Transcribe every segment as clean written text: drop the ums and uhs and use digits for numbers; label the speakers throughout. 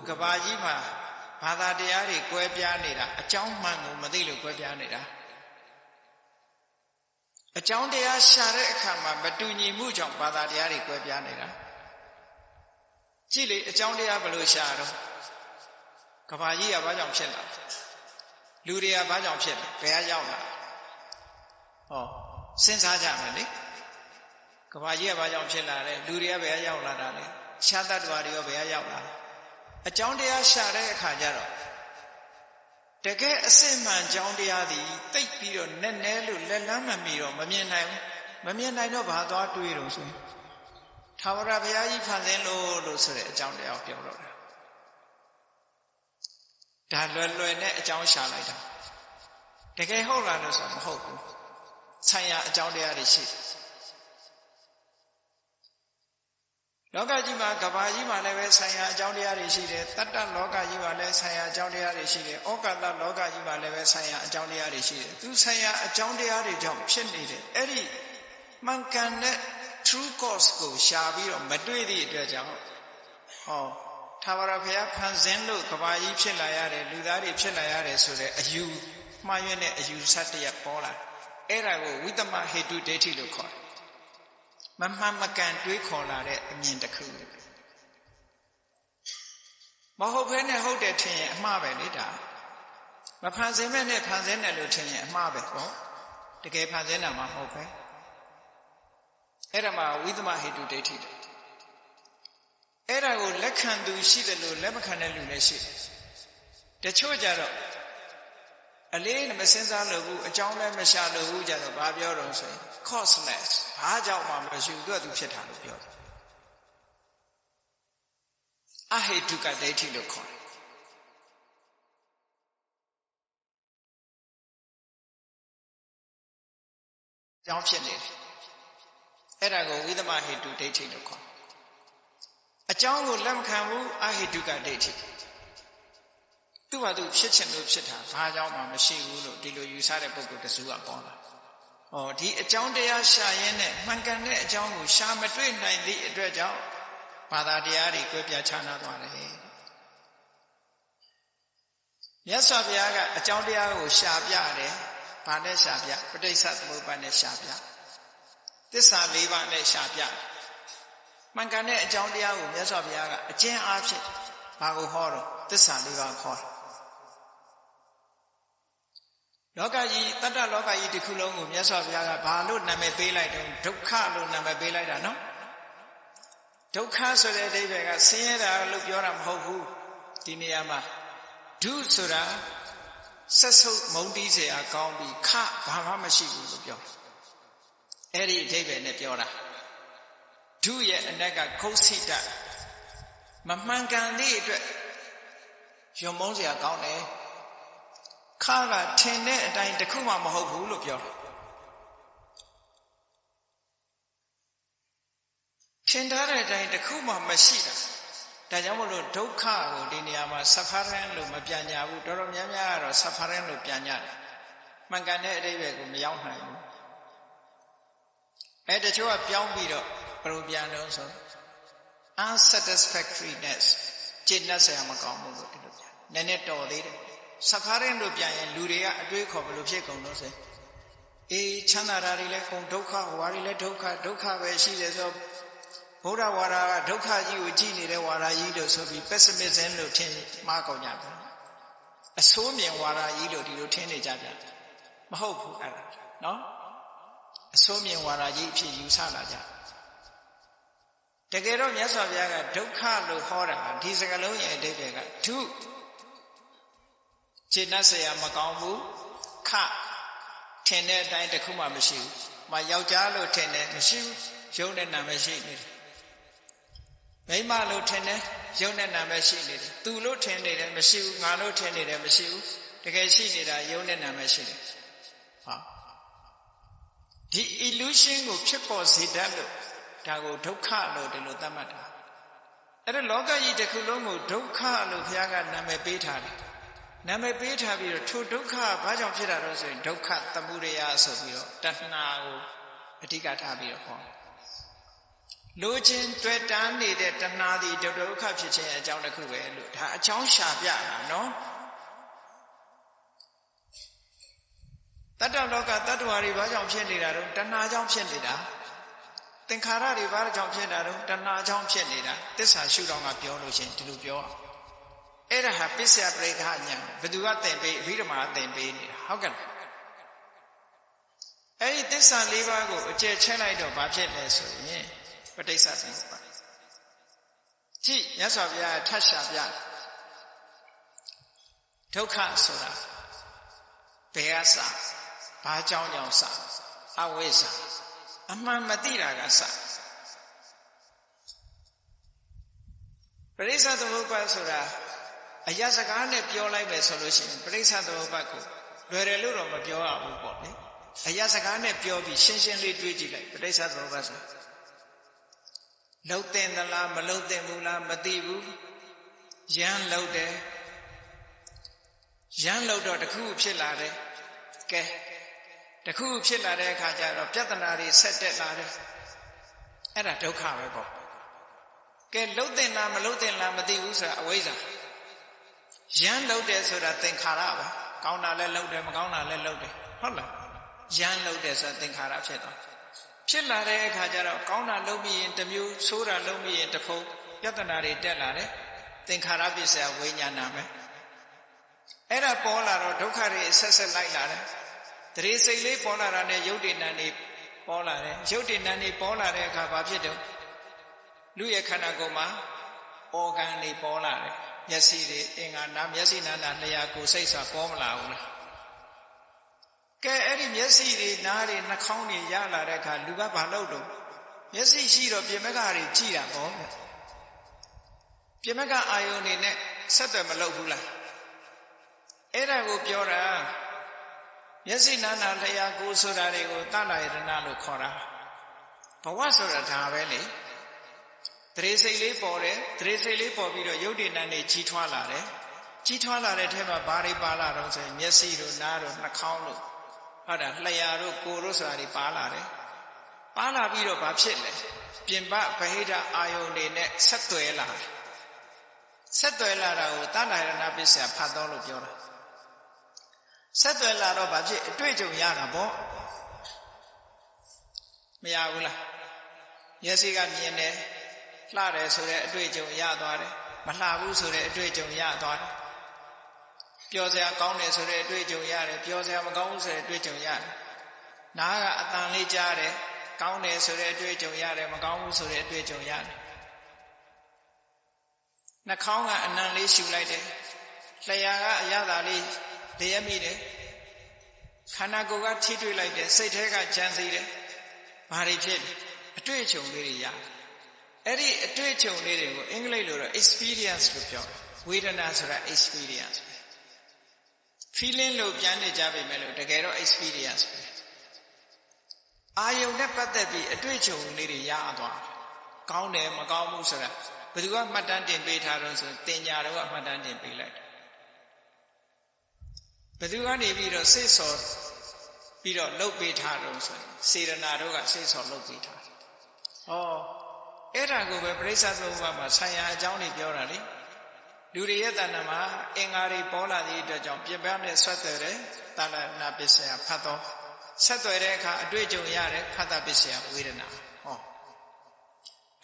Speaker 1: ကဘာကြီးမှာဘာသာတရားတွေကွဲပြားနေတာအကြောင်းမှန်ကိုမသိလို့ကွဲပြားနေတာအကြောင်းတရားရှာတဲ့အခါမှာမတူညီမှုကြောင့်ဘာသာတရားတွေကွဲပြားနေတာကြည့်လေအကြောင်းတရားဘယ်လိုရှာတော့ကဘာကြီးကဘာကြောင့်ဖြစ်လာလူတွေကဘာကြောင့်ဖြစ်လဲဘယ်ကရောက်လာဟောစဉ်းစားကြမယ်လေကဘာကြီးကဘာကြောင့်ဖြစ်လာလဲလူတွေကဘယ်ကရောက်လာတာလဲရှားတ attva တွေရောဘယ်ကရောက်လာအကြောင်းတရားရှာတဲ့အခါကျတော့တကယ်အစစ်မှန်အကြောင်းတရားသည်တိတ်ပြီးတော့နက်နဲလို့လက်လန်းမမီတော့မမြင်နိုင်ဘူးမမြင်နိုင်တော့ဘာသွားတွေးတော့ဆိုရင်ထာဝရဘုရားကြီးဖန်ဆင်းလို့ဆိုတဲ့အကြောင်းတရားကိုပြောတော့တာဒါလွယ်နဲ့အကြောင်းရှာလိုက်တာတကယ်ဟုတ်လားလို့ဆိုတော့မဟုတ်ဘူးဆိုင်ရာအကြောင်းတရားတွေရှိတယ်လောကကြီးမှာကဘာကြီးမှာလည်းပဲဆိုင်ရာအကြောင်းတရားတွေရှိတယ်တတ္တလောကကြီးမှာလည်းဆိုင်ရာအကြောင်းတရားတွေရှိတယ်ဩကာသလောကကြီးမှာလည်းပဲဆိုင်ရာအကြောင်းတရားတွေရှိတယ်သူဆိုင်ရာအကြောင်းတရားတွေကြောင့်ဖြစ်နေတယ်အဲ့ဒီမှန်ကန်တဲ့ true cause ကိုရှာပြီးတော့မတွေ့သည့်အတွက်ကြောင့်ဟောထာဝရဘုရားဖန်ဆင်းလို့ကဘာကြီးဖြစ်လာရတယ်လူသားတွေဖြစ်လာရတယ်ဆိုတဲ့အယူမှားယွင်းတဲ့အယူဆတရားပေါ်လာအဲ့ဒါကိုဝိတ္တမဟေတုဒိဋ္ဌိလို့ခေါ်တယ်မမှန်မကန်တွေးခေါ်လာတဲ့အမြင်တစ်ခုမဟုတ်ဘဲနဲ့ဟုတ်တယ်ထင်ရင်အမှားပဲလေဒါမဖန်ဆင်းမဲ့နဲ့ဖန်ဆင်းတယ်လို့ထင်ရင်အမှားပဲပေါ့တကယ်ဖန်ဆင်းတာမှမဟုတ်ပဲအဲ့ဒါမှဝိသမဟေတုဒိဋ္ဌိအဲ့ဒါကိုလက်ခံသူရှိတယ်လို့လက်မခံတဲ့လူလည်းရှိတယ်တချို့ကြတော့အလေးနဲ့မစင်စားလို့ဘူးအကြောင်းလည်းမရှာလို့ဘူးကြတော့ဘာပြောတော့ဆိုရင် causeless ဘာကြောင့်မှမရှိဘူးသူဖြစ်တာလို့ပြောတယ်အဟေတုကဒိဋ္ဌိလို့ခေါ်တယ်အကြောင်းဖြစ်နေတယ်အဲ့ဒါကိုဝိသမဟေတုဒိဋ္ဌိလို့ခေါ်တယ်အကြောင်းကိုလက်မခံဘူးအဟေတုကဒိဋ္ဌိသူ့ဘာသူဖြစ်ချင်လို့ဖြစ်တာဘာကြောင့်မှမရှိဘူးလို့ဒီလိုယူဆတဲ့ပုဂ္ဂိုလ်တစုကပေါ်လာ။ဩဒီအကြောင်းတရားရှာရင်းနဲ့မှန်ကန်တဲ့အကြောင်းကိုရှာမတွေ့နိုင်သည့်အတွက်ကြောင့်ဘာသာတရားတွေကွဲပြားခြားနားသွားတယ်။မြတ်စွာဘုရားကအကြောင်းတရားကိုရှာပြတယ်။ဘာနဲ့ရှာပြပဋိစ္စသမုပ္ပါဒ်နဲ့ရှာပြ။သစ္စာ၄ပါးနဲ့ရှာပြ။မှန်ကန်တဲ့အကြောင်းတရားကိုမြတ်စွာဘုရားကအကျဉ်းအားဖြင့်ဘာကိုဟောတော့သစ္စာ၄ပါးခေါ်တယ်လောကကြီးတတ္တလောကကြီးတစ်ခုလုံးကိုမြတ်စွာဘုရားကဘာလို့နာမည်ပေးလိုက်တော့ဒုက္ခလို့နာမည်ပေးလိုက်တာနော်ဒုက္ခဆိုတဲ့အဓိပ္ပာယ်ကဆင်းရဲတာလို့ပြောတာမဟုတ်ဘူးဒီနေရာမှာဒုဆိုတာဆက်ဆုပ်မုန်းတီးเสียကောင်းပြီးခဘာမှမရှိဘူးလို့ပြောအဲ့ဒီအဓိပ္ပာယ်နဲ့ပြောတာဒုရဲ့အနက်ကခုတ်စိတမမှန်ကန်သည့်အတွက်ယုံမုန်းเสียကောင်းတယ်ခါကထင်တဲ့အတိုင်းတခုမှမဟုတ်ဘူးလို့ပြောထင်ထားတဲ့အတိုင်းတခုမှမရှိတာဒါကြောင့်မလို့ဒုက္ခကိုဒီနေရာမှာ suffering လို့မပြန်ညာဘူးတော်တော်များများကတော့ suffering လို့ပြန်ညာတယ်မှန်ကန်တဲ့အဓိပ္ပာယ်ကိုမရောက်နိုင်ဘူးတချို့ကပြောင်းပြီးတော့ဘယ်လိုပြန်လို့ဆို unsatisfactoriness ကျင့်တတ်စရာမကောင်းဘူးလို့ဒီလိုပြန်နည်းနည်းတော်သေးတယ်suffering လို့ပြန်ရင်လူတွေကအတွေးခေါ်ဘယ်လိုဖြစ်ကုန်လို့ဆိုအေးချမ်းသာတာတွေလည်းကုန်ဒုက္ခဝါတွေလည်းဒုက္ခပဲရှိတယ်ဆိုဘုရားဝါဒကဒုက္ခကြီးကိုကြည်နေတဲ့ဝါဒကြီးလို့ဆိုပြီး pessimism လို့ထင်မှားကုန်ကြတယ်အဆိုးမြင်ဝါဒကြီးလို့ဒီလိုထင်နေကြတယ်မဟုတ်ဘူးအဲ့ဒါနော်အဆိုးမြင်ဝါဒကြီးအဖြစ်ယူဆလာကြတကယ်တော့မြတ်စွာဘုရားကဒုက္ခလို့ဟောတာဒီစကားလုံးရဲ့အဓိပ္ပာယ်ကဒုခြေနှက်เสียမကောင်းဘူးခထင်တဲ့အတိုင်းတစ်ခုမှမရှိဘူးမယောက်ျားလို့ထင်တယ်မရှိဘူးရုပ်နဲ့နာမည်ရှိနေတယ်မိန်းမလို့ထင်တယ်ရုပ်နဲ့နာမည်ရှိနေတယ်သူလို့ထင်နေတယ်မရှိဘူးငါလို့ထင်နေတယ်မရှိဘူးတကယ်ရှိနေတာရုပ်နဲ့နာမည်ရှိတယ်ဟာဒီ illusion ကိုဖြစ်ပေါ်စေတတ်လို့ဒါကိုဒုက္ခလို့ဒီလိုသတ်မှတ်တာအဲ့ဒါလောကကြီးတစ်ခုလုံးကိုဒုက္ခလို့ဘုရားကနာမည်ပေးထားတယ်နာမည်ပေးထားပြီးတော့ထိုဒုက္ခဘာကြောင့်ဖြစ်တာတော့ဆိုရင်ဒုက္ခသမုဒယဆိုပြီးတော့တဏှာကိုအဓိကထားပြီးတော့ဟော လိုချင်တွေ့တန်းနေတဲ့တဏှာသည်ဒုက္ခဖြစ်ခြင်းအကြောင်းတစ်ခုပဲလို့ဒါအကြောင်းရှာပြတာနော်တတ္တလောကတတ္တဝါတွေဘာကြောင့်ဖြစ်နေတာတော့တဏှာကြောင့်ဖြစ်နေတာသင်္ခါရတွေဘာကြောင့်ဖြစ်တာတော့တဏှာကြောင့်ဖြစ်နေတာသစ္စာရှုထောင့်ကပြောလို့ရှင်ဒီလိုပြောအဲ့ဒါဟာပစ္စယပရိက္ခဉာဏ်ဘယ်သူကသင်ပေးအဘိဓမ္မာသင်ပေးနေတာဟုတ်ကဲ့အဲ့ဒီသစ္စာ၄ပါးကိုအကျယ်ချဲ့လိုက်တော့ဘာဖြစ်လဲဆိုရင်ပဋိစ္စသမုပ္ပါဒ်ကြည့်မြတ်စွာဘုရားထပ်ရှာပြဒုက္ခဆိုတာဘယ်ကစဘာကြောင့်စအဝိဇ္ဇာအမှန်မသိတာကစပဋိစ္စသမုပ္ပါဒ်ဆိုတာအရာစကားနဲ့ပြောလိုက်မယ်ဆိုလို့ရှိရင်ပဋိစ္စသမုပ္ပါဒ်ကိုလွယ်တယ်လို့တော့မပြောရဘူးပေါ့လေအရာစကားနဲ့ပြောပြီးရှင်းရှင်းလေးတွေးကြည့်လိုက်ပဋိစ္စသမုပ္ပါဒ်ဆိုလှုပ်တင်သလားမလှုပ်တင်ဘူးလားမသိဘူးရမ်းလှုပ်တယ်ရမ်းလှုပ်တော့တခုဖြစ်လာတယ်ကဲတခုဖြစ်လာတဲ့အခါကျတော့ပြဿနာတွေဆက်တက်လာတယ်အဲ့ဒါဒုက္ခပဲပေါ့ကဲလှုပ်တင်လားမလှုပ်တင်လားမသိဘူးဆိုတာအဝိဇ္ဇာရမ်းလှုပ်တယ်ဆိုတာသင်္ခါရပဲကောင်းတာလည်းလှုပ်တယ်မကောင်းတာလည်းလှုပ်တယ်ဟုတ်လားရမ်းလှုပ်တယ်ဆိုတာသင်္ခါရဖြစ်သွားဖြစ်လာတဲ့အခါကျတော့ကောင်းတာလုပ်ပြီးရင်တစ်မျိုးဆိုးတာလုပ်ပြီးရင်တစ်ဖုံပြဿနာတွေတက်လာတယ်သင်္ခါရပစ္စယဝိညာဏပဲအဲ့ဒါပေါ်လာတော့ဒုက္ခတွေဆက်ဆက်လိုက်လာတယ်တရေစိတ်လေးပေါ်လာတာနဲ့ယုတ်တိဏ္ဍာနေပေါ်လာတယ်ယုတ်တိဏ္ဍာနေပေါ်လာတဲ့အခါဘာဖြစ်တော့လူရဲ့ခန္ဓာကိုယ်မှာအော်ဂန်တွေပေါ်လာတယ်မျက်စိတွေအင်္ဂါနာမျက်စိနာနာလျှာကိုယ်စိတ်ဆိုတာပေါ်မလာဘူးလားကဲအဲ့ဒီမျက်စိတွေနားတွေနှာခေါင်းတွေရလာတဲ့အခါလူကဘာလုပ်တော့မျက်စိရှိတော့ပြင်မကတွေကြည့်တာပေါ့ပြင်မကအာယုန်တွေနဲ့ဆက်သွယ်မလုပ်ဘူးလားအဲ့ဒါကိုပြောတာမျက်စိနာနာလျှာကိုယ်ဆိုတာတွေကိုတဏှာယတနာလို့ခေါ်တာဘဝဆိုတာဒါပဲလေတရေစိတ်လေးပေါ်တယ်တရေစိတ်လေးပေါ်ပြီးတော့ယုတ်တိဏ္ဍာနေကြီးထွားလာတယ်ကြီးထွားလာတဲ့ထဲမှာဘာတွေပါလာတော့ဆိုရင်မျက်စိတို့နားတို့နှာခေါင်းတို့ဟုတ်တာလျှာတို့ကိုယ်တို့ဆိုတာတွေပါလာတယ်ပါလာပြီးတော့ဘာဖြစ်လဲပြင်ပဗဟိတအာယုန်တွေနဲ့ဆက်သွယ်လာတယ်ဆက်သွယ်လာတာကိုတဏှာယတနာပစ္စယဖတ်တော်လို့ပြောတာဆက်သွယ်လာတော့ဘာဖြစ်အတွေ့အကြုံရတာပေါ့မရဘူးလားမျက်စိကမြင်တယ်လှတယ်ဆိုတဲ့အတွေ့အကြုံရသွားတယ်မလှဘူးဆိုတဲ့အတွေ့အကြုံရသွားတယ်ပျော်စရာကောင်းတယ်ဆိုတဲ့အတွေ့အကြုံရတယ်ပျော်စရာမကောင်းဘူးဆိုတဲ့အတွေ့အကြုံရတယ်နားကအတန်လေးကြားတယ်ကောင်းတယ်ဆိုတဲ့အတွေ့အကြုံရတယ်မကောင်းဘူးဆိုတဲ့အတွေ့အကြုံရတယ်နှာခေါင်းကအနံလေးရှူလိုက်တယ်လျှာကအရသာလေးလျက်မိတယ်ခန္ဓာကိုယ်ကထိတွေ့လိုက်တယ်စိတ်ထဲကကြံစည်တယ်ဘာတွေဖြစ်အတွေ့အကြုံလေးတွေရတယ်အဲ့ဒီအတွေ့အကြုံလေးတွေကိုအင်္ဂလိပ်လိုတော့ experience လို့ပြောတယ်ဝေဒနာဆိုတာ experience feeling လို့ပြန်နေကြပြီမဲ့လို့တကယ်တော့ experience ပဲအာယုန်နဲ့ပတ်သက်ပြီးအတွေ့အကြုံလေးတွေရသွားကောင်းတယ်မကောင်းဘူးဆိုတာဘယ်သူကမှတ်တမ်းတင်ပေးထားတော့ဆိုတင်ညာတော့မှတ်တမ်းတင်ပေးလိုက်ဘယ်သူကနေပြီးတော့စိတ်ဆော်ပြီးတော့လှုပ်ပေးထားတော့ဆိုရင်စေရနာတို့ကစိတ်ဆော်လှုပ်ပေးထားတယ်ဟောအဲ့ဒါကိုပဲပရိစ္ဆေသမုပ္ပါဒ်မှာဆံရအကြောင်းတွေပြောတာလေလူတွေရဲ့တဏ္ဍာမှာအင်္ဂါတွေပေါ်လာသည့်အတွက်ကြောင့်ပြပန်းနဲ့ဆက်သွယ်တယ်တဏ္ဍနာပစ္စယဖတ်တော့ဆက်သွယ်တဲ့အခါအတွေ့အကြုံရတယ်ဖတ်တာပစ္စယဝေဒနာဟော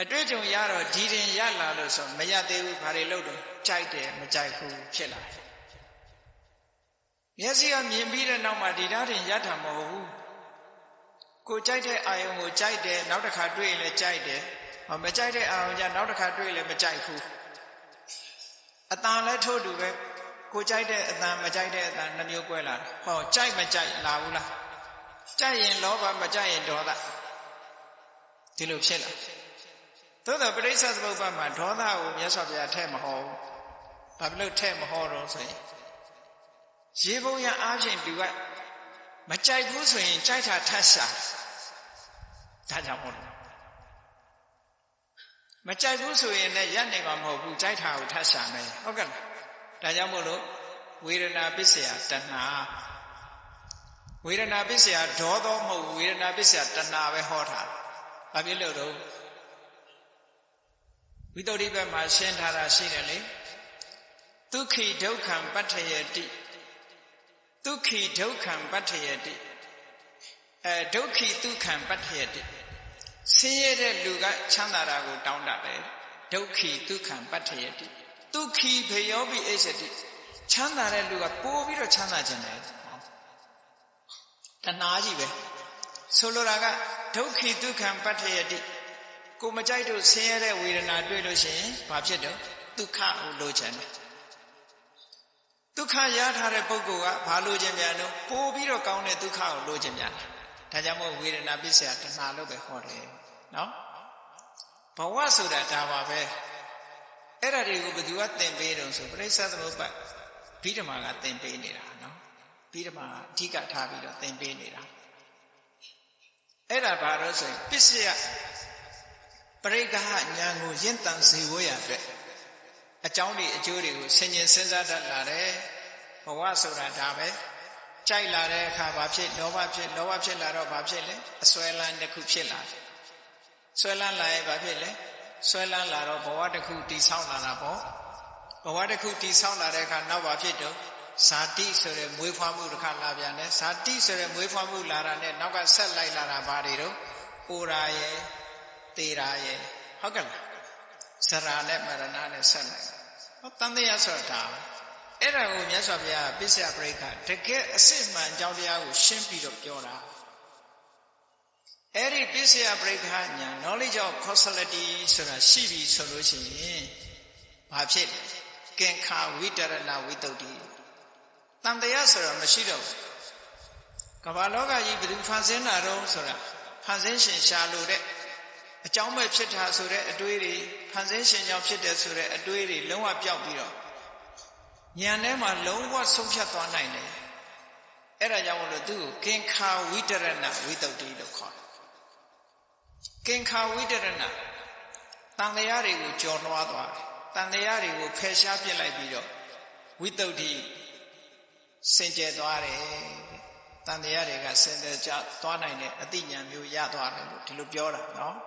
Speaker 1: အတွေ့အကြုံရတော့ဒီတင်ရလာလို့ဆိုမရသေးဘူးဘာတွေလုပ်တော့ကြိုက်တယ်မကြိုက်ဘူးဖြစ်လာတယ်မျက်စိကမြင်ပြီးတဲ့နောက်မှာဒီဓာတ်တင်ရတာမဟုတ်ဘူးကိုကြိုက်တဲ့အာယုံကိုကြိုက်တယ်နောက်တစ်ခါတွေ့ရင်လည်းကြိုက်တယ်မကြိုက်တဲ့အာယုံကြနောက်တစ်ခါတွေ့ရင်လည်းမကြိုက်ဘူးအတန်လည်းထို့တူပဲကိုကြိုက်တဲ့အတန်မကြိုက်တဲ့အတန်နှမျိုးကွဲလာတယ်ဟောကြိုက်မကြိုက်လာဘူးလားကြိုက်ရင်လောဘမကြိုက်ရင်ဒေါသဒီလိုဖြစ်လာသို့သောပဋိစ္စသမုပ္ပါဒ်မှာဒေါသကိုမြတ်စွာဘုရားထည့်မဟောဘူးဘာဖြစ်လို့ထည့်မဟောတော့ဆိုရင်ရေပုံရအားဖြင့်သူကမကြိုက်ဘူးဆိုရင်ကြိုက်တာထပ်ရှာဒါကြောင့်မို့လို့မကြိုက်ဘူးဆိုရင်လည်းရပ်နေမှာမဟုတ်ဘူးကြိုက်တာကိုထပ်ရှာမယ်ဟုတ်ကဲ့ဒါကြောင့်မို့လို့ဝေဒနာပစ္စယတဏှာဝေဒနာပစ္စယဒေါသောမဟုတ်ဝေဒနာပစ္စယတဏှာပဲဟောထားဘာဖြစ်လို့တော့ ဝိတ္တုဘက်မှာရှင်းထားတာရှိတယ်လေဒုက္ခိဒုက္ခံပတ္ထယတိဒုက္ခိဒုက္ခံပတ္ထယတိဒုက္ခိဒုက္ခံပတ္ထယတိဆင်းရဲတဲ့လူကချမ်းသာတာကိုတောင်းတတယ်ဒုက္ခိဒုက္ခံပတ္ထယတိဒုက္ခိဘေယောပိအိစတိချမ်းသာတဲ့လူကပိုးပြီးတော့ချမ်းသာခြင်းတယ်တဏှာကြီးပဲဆိုလိုတာကဒုက္ခိဒုက္ခံပတ္ထယတိကိုမကြိုက်လို့ဆင်းရဲတဲ့ဝေဒနာတွေ့လို့ရှိရင်ဘာဖြစ်တော့ဒုက္ခကိုလိုချင်တယ်ဒုက္ခရထားတဲ့ပုဂ္ဂိုလ်ကဘာလိုချင်ပြန်တော့ပိုးပြီးတော့ကောင်းတဲ့ဒုက္ခကိုလိုချင်ပြန်တယ်ဒါကြောင့်မို့ဝေဒနာပစ္စယတဏှာလို့ပဲဟောတယ်နော်ဘဝဆိုတာဒါပါပဲအဲ့ဒါတွေကိုဘယ်သူကသင်ပေးတုံးဆိုပရိစ္ဆေသမုပ္ပါဘိဓမ္မာကသင်ပေးနေတာနော်ဘိဓမ္မာအဓိကထားပြီးတော့သင်ပေးနေတာအဲ့ဒါဘာလို့ဆိုရင်ပစ္စယပရိက္ခဉာဏ်ကိုရင့်တန်စေဖို့ရအတွက်အကြောင်းတွေအကျိုးတွေကိုဆင်ញင်စဉ်းစားတတ်လာတယ်ဘဝဆိုတာဒါပဲကြိုက်လာတဲ့အခါဘာဖြစ်လောဘဖြစ်လာတော့ဘာဖြစ်လဲအစွဲလန်းတစ်ခုဖြစ်လာတယ်ဆွဲလန်းလာရင်ဘာဖြစ်လဲဆွဲလန်းလာတော့ဘဝတစ်ခုတည်ဆောက်လာတာပေါ့ဘဝတစ်ခုတည်ဆောက်လာတဲ့အခါနောက်ဘာဖြစ်တော့ဇာတိဆိုတဲ့မွေးဖွားမှုတစ်ခါလာပြန်တယ်ဇာတိဆိုတဲ့မွေးဖွားမှုလာတာနဲ့နောက်ကဆက်လိုက်လာတာဘာတွေတော့အိုရာရဲ့သေရာရဲ့ဟုတ်ကဲ့လားဇရာနဲ့မရဏနဲ့ဆက်လိုက်ဟောတန်တရားဆိုတာအဲ့ဒါကိုမြတ်စွာဘုရားပစ္စယပရိက္ခတကယ်အစစ်မှန်အကြောင်းတရားကိုရှင်းပြီးတော့ပြောတာအဲ့ဒီပစ္စယပရိက္ခဉာဏ် knowledge of causality ဆိုတာရှိပြီဆိုလို့ရှိရင်ဘာဖြစ်လဲကင်္ခာဝိတရဏဝိတ္တုတိတန်တရားဆိုတာမရှိတော့ဘူးကမ္ဘာလောကကြီးဘယ်သူဖန်ဆင်းတာတော့ဆိုတာဖန်ဆင်းရှင်ရှာလို့တဲ့အကြောင်းပဲဖြစ်တာဆိုတဲ့အတွေးတွေဖန်ဆင်းရှင်ကြောင့်ဖြစ်တယ်ဆိုတဲ့အတွေးတွေလုံးဝပျောက်ပြီးတော့ဉာဏ်ထဲမှာလုံးဝဆုံးဖြတ်သွားနိုင်တယ်အဲ့ဒါကြောင့်မလို့သူ့ကိုကင်္ခာဝိတရဏဝိတ္တုတိလို့ခေါ်တယ်ကင်္ခာဝိတရဏတန်တရားတွေကိုကျော်လွှားသွားတယ်တန်တရားတွေကိုဖယ်ရှားပြစ်လိုက်ပြီးတော့ဝိတ္တုတိစင်ကြယ်သွားတယ်တန်တရားတွေကစင်ကြယ်သွားနိုင်တဲ့အသိဉာဏ်မျိုးရသွားတယ်လို့ဒီလိုပြောတာနော်